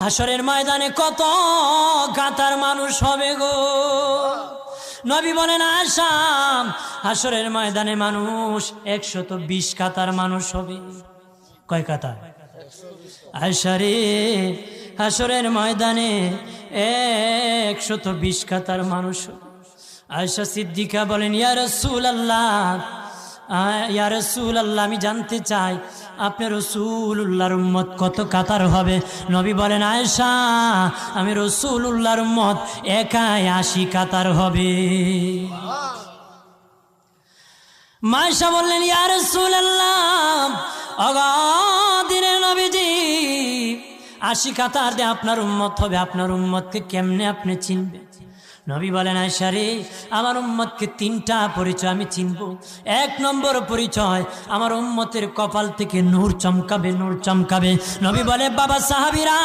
হাসরের ময়দানে কত কাতার মানুষ হবে গো। নবী বলেন আয়েশা, হাসরের ময়দানে মানুষ 120 কাতার মানুষ হবে। কয় কাতার? আয়েশা রে, হাসরের ময়দানে 120 কাতার মানুষ হবে। আয়েশা সিদ্দিকা বলেন ইয়া রাসূলুল্লাহ, ইয়া রাসূলুল্লাহ, আমি জানতে চাই আপনার রাসূলুল্লাহর উম্মত কত কাতার হবে? নবী বলেন আয়েশা, আমি রাসূলুল্লাহর উম্মত একাই 80 কাতার হবে। আয়েশা বললেন ইয়া রাসূলুল্লাহ, অগাদিনের নবীজি 80 কাতার দিয়ে আপনার উম্মত হবে, আপনার উম্মতকে কেমনে আপনি চিনবেন? নবী বলেন আয়েশা রে, আমার উম্মতকে 3টা পরিচয় আমি চিনব। 1 নম্বর পরিচয়, আমার উম্মতের কপাল থেকে নূর চমকাবে, নূর চমকাবে। নবী বলে বাবা সাহাবীরা,